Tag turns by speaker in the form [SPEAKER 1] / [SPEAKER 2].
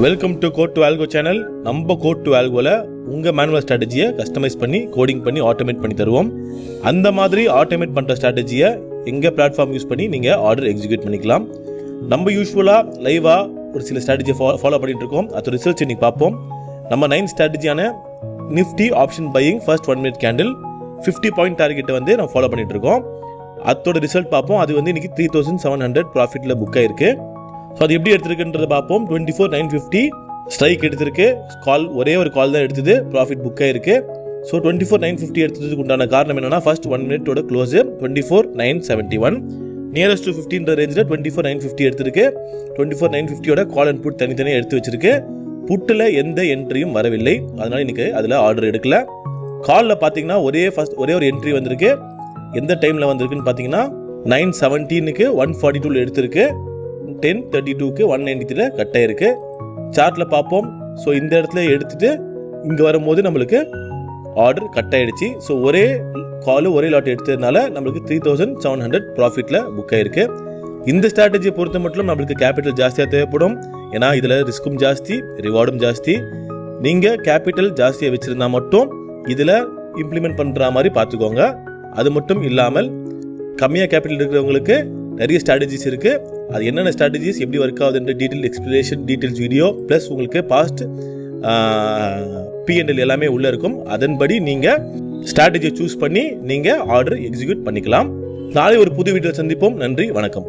[SPEAKER 1] Welcome to code to algo channel. நம்ம code to ஆல்கோவில் உங்கள் மேனுவல் ஸ்ட்ராட்டஜியை கஸ்டமைஸ் பண்ணி கோடிங் பண்ணி ஆட்டோமேட் பண்ணி தருவோம். அந்த மாதிரி ஆட்டோமேட் பண்ணுற ஸ்ட்ராட்டஜியை எங்கள் பிளாட்ஃபார்ம் யூஸ் பண்ணி நீங்கள் ஆர்டர் எக்ஸிக்யூட் பண்ணிக்கலாம். நம்ம யூஸ்வலாக லைவாக ஒரு சில ஸ்ட்ராட்டஜியை ஃபாலோ பண்ணிட்டு இருக்கோம். அது ரிசல்ட்ஸ் இன்னைக்கு பார்ப்போம். நம்ம 9 ஸ்ட்ராட்டஜியான Nifty option buying first 1 minute candle 50 point டார்கெட்டை வந்து நம்ம ஃபாலோ பண்ணிட்டு இருக்கோம். அதோட ரிசல்ட் பார்ப்போம். அது வந்து இன்னைக்கு 3700 ப்ராஃபிட்டில் புக் ஆயிருக்கு. ஸோ அது எப்படி எடுத்திருக்குன்றதை பார்ப்போம். 24,950 ஸ்ட்ரைக் எடுத்திருக்கு. ஒரே ஒரு கால் தான் எடுத்தது, ப்ராஃபிட் புக் ஆயிருக்கு. ஸோ 24,950 எடுத்ததுக்கு உண்டான காரணம் என்னன்னா, first 1 minute close 24,971, nearest to 15 ரேஞ்சில் 24,950 எடுத்திருக்கு. 24,950 கால் அண்ட் புட் தனித்தனியாக எடுத்து வச்சிருக்கு. புட்டில் எந்த என்ட்ரியும் வரவில்லை, அதனால இன்னைக்கு அதில் ஆர்டர் எடுக்கல. காலில் பார்த்தீங்கன்னா ஒரே ஒரு என்ட்ரி வந்திருக்கு. எந்த டைமில் வந்திருக்குன்னு பார்த்தீங்கன்னா 9:17 142 எடுத்திருக்கு. 10:32 193 கட் ஆயிருக்கு. சார்ட்ல பார்ப்போம். ஸோ இந்த இடத்துல எடுத்துட்டு இங்க வரும்போது நம்மளுக்கு ஆர்டர் கட் ஆயிடுச்சு. ஸோ ஒரே கால் ஒரே லாட் எடுத்ததுனால நம்மளுக்கு 3700 ப்ராஃபிட்ல புக் ஆயிருக்கு. இந்த ஸ்ட்ராட்டஜியை பொறுத்த மட்டும் நம்மளுக்கு கேபிட்டல் ஜாஸ்தியாக தேவைப்படும். ஏன்னா இதில் ரிஸ்க்கும் ஜாஸ்தி, ரிவார்டும் ஜாஸ்தி. நீங்கள் கேபிட்டல் ஜாஸ்தியாக வச்சிருந்தா மட்டும் இதில் இம்ப்ளிமெண்ட் பண்ணுற மாதிரி பார்த்துக்கோங்க. அது மட்டும் இல்லாமல் கம்மியாக கேபிட்டல் இருக்கிறவங்களுக்கு நிறைய ஸ்ட்ராட்டஜிஸ் இருக்கு. அது என்னென்ன ஸ்ட்ராட்டஜிஸ், எப்படி ஒர்க் ஆகுதுன்ற detail explanation, details video plus உங்களுக்கு பாஸ்ட் P&L எல்லாமே உள்ள இருக்கும். அதன்படி நீங்கள் ஸ்ட்ராட்டஜியை சூஸ் பண்ணி நீங்கள் ஆர்டர் எக்ஸிக்யூட் பண்ணிக்கலாம். நாளை ஒரு புது வீடியோ சந்திப்போம். நன்றி, வணக்கம்.